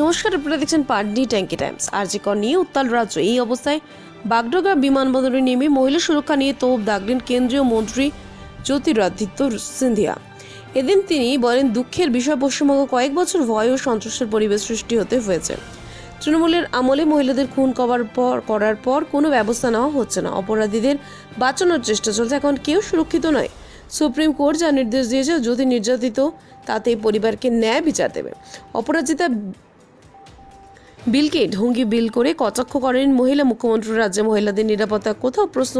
নমস্কার, আপনারা দেখছেন পাটনি ট্যাঙ্কি টাইমস। আরজিকর নিয়ে উত্তাল রাজ্য। এই অবস্থায় বাগডোগরা বিমানবন্দরে নেমে মহিলা সুরক্ষা নিয়ে তোপ দাগলেন কেন্দ্রীয় মন্ত্রী জ্যোতিরাদিত্য সিন্ধিয়া। এদিন তিনি বলেন, দুঃখের বিষয় পশ্চিমবঙ্গ কয়েক বছর ভয় ও সন্ত্রাসের পরিবেশ সৃষ্টি হতে হয়েছে। তৃণমূলের আমলে মহিলাদের খুন করার পর কোনো ব্যবস্থা নেওয়া হচ্ছে না। অপরাধীদের বাঁচানোর চেষ্টা চলছে। এখন কেউ সুরক্ষিত নয়। সুপ্রিম কোর্ট যা নির্দেশ দিয়েছে, যদি নির্যাতিত তাতে পরিবারকে ন্যায় বিচার দেবে। অপরাজিতা বিলকে ঢঙ্গি বিল করে কটাক্ষ করেন মহিলা মুখ্যমন্ত্রী। রাজ্যে মহিলাদের নিরাপত্তা কোথাও প্রশ্ন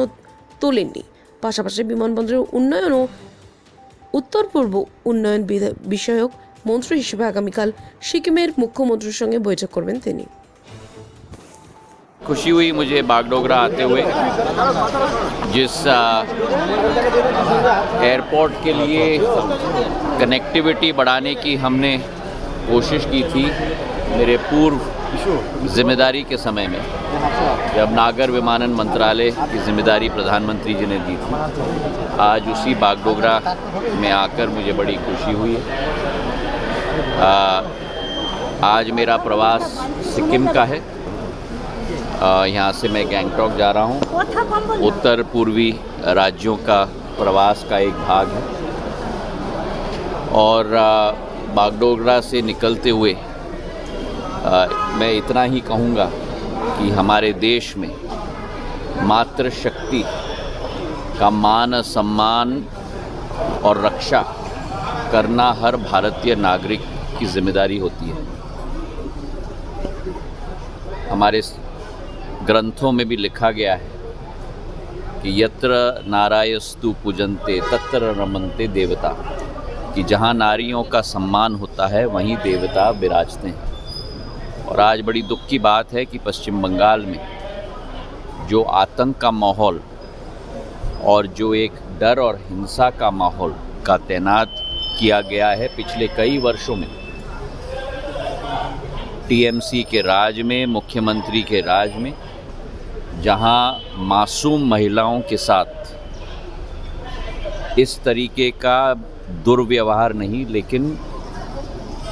তোলেননি। পাশাপাশি বিমানবন্দরের উন্নয়ন ও উত্তর পূর্ব উন্নয়ন বিষয়ক মন্ত্রী হিসেবে আগামীকাল সিকিমের মুখ্যমন্ত্রীর সঙ্গে বৈঠক করবেন তিনি। खुशी हुई मुझे बागडोगरा आते हुए, जिस एयरपोर्ट के लिए कनेक्टिविटी बढ़ाने की हमने कोशिश की थी मेरे पूर्व जिम्मेदारी के समय में, जब नागर विमानन मंत्रालय की जिम्मेदारी प्रधानमंत्री जी ने दी थी। आज उसी बागडोगरा में आकर मुझे बड़ी खुशी हुई है। आज मेरा प्रवास सिक्किम का है। यहाँ से मैं गैंगटॉक जा रहा हूँ। उत्तर पूर्वी राज्यों का प्रवास का एक भाग है। और बागडोगरा से निकलते हुए मैं इतना ही कहूँगा कि हमारे देश में मातृशक्ति का मान सम्मान और रक्षा करना हर भारतीय नागरिक की जिम्मेदारी होती है। हमारे ग्रंथों में भी लिखा गया है कि यत्र नारायस्तु पूजन्ते तत्र रमन्ते देवता, कि जहाँ नारियों का सम्मान होता है वहीं देवता विराजते हैं। और आज बड़ी दुख की बात है कि पश्चिम बंगाल में जो आतंक का माहौल और जो एक डर और हिंसा का माहौल का तैनात किया गया है पिछले कई वर्षों में, टीएमसी के राज में, मुख्यमंत्री के राज में, जहां मासूम महिलाओं के साथ इस तरीके का दुर्व्यवहार नहीं, लेकिन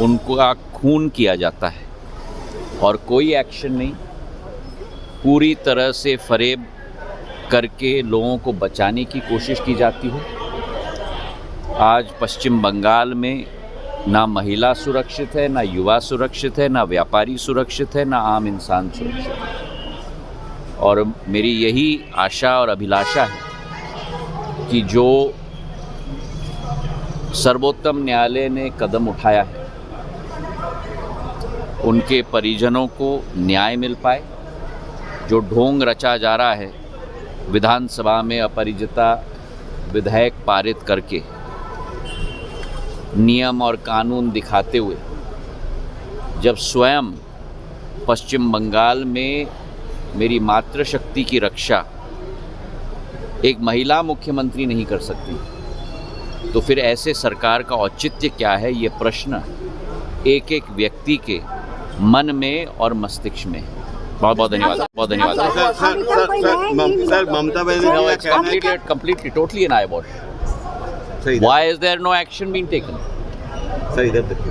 उनका खून किया जाता है और कोई एक्शन नहीं, पूरी तरह से फरेब करके लोगों को बचाने की कोशिश की जाती है। आज पश्चिम बंगाल में ना महिला सुरक्षित है, ना युवा सुरक्षित है, ना व्यापारी सुरक्षित है, ना आम इंसान सुरक्षित है। और मेरी यही आशा और अभिलाषा है कि जो सर्वोत्तम न्यायालय ने कदम उठाया है, उनके परिजनों को न्याय मिल पाए। जो ढोंग रचा जा रहा है विधानसभा में अपरिजिता विधेयक पारित करके, नियम और कानून दिखाते हुए, जब स्वयं पश्चिम बंगाल में मेरी मातृशक्ति की रक्षा एक महिला मुख्यमंत्री नहीं कर सकती, तो फिर ऐसे सरकार का औचित्य क्या है? ये प्रश्न एक एक व्यक्ति के मन में और मस्तिष्क में है। बहुत बहुत धन्यवाद, बहुत धन्यवाद। Sir, Mamata Banerjee completely totally an eyewash. Why is there no action being taken?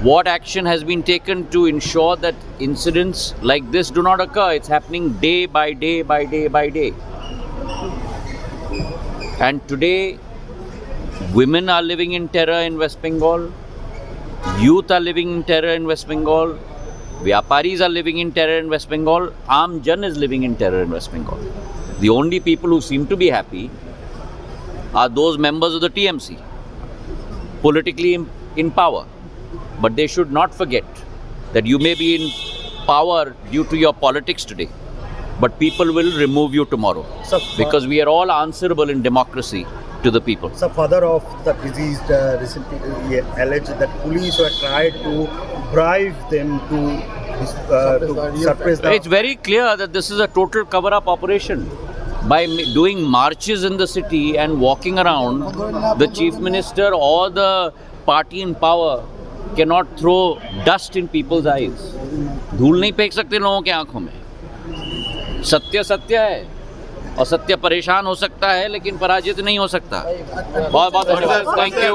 What action has been taken to ensure that incidents like this do not occur? It's happening day by day by day by day. And today, women are living in terror in West Bengal. Youth are living in terror in West Bengal. Vyaparis are living in terror in West Bengal. Aam Jan is living in terror in West Bengal. The only people who seem to be happy are those members of the TMC, politically in power. But they should not forget that you may be in power due to your politics today, but people will remove you tomorrow, because we are all answerable in democracy to the people. So father of the deceased recently alleged that police were tried to bribe them to suppress the... It's very clear that this is a total cover-up operation. By doing marches in the city and walking around, the chief minister or the party in power cannot throw dust in people's eyes. धूल नहीं फेंक सकते लोगों के आंखों में। सत्य सत्य है और सत्य परेशान हो सकता है, लेकिन पराजित नहीं हो सकता। बहुत बहुत धन्यवाद। Thank you.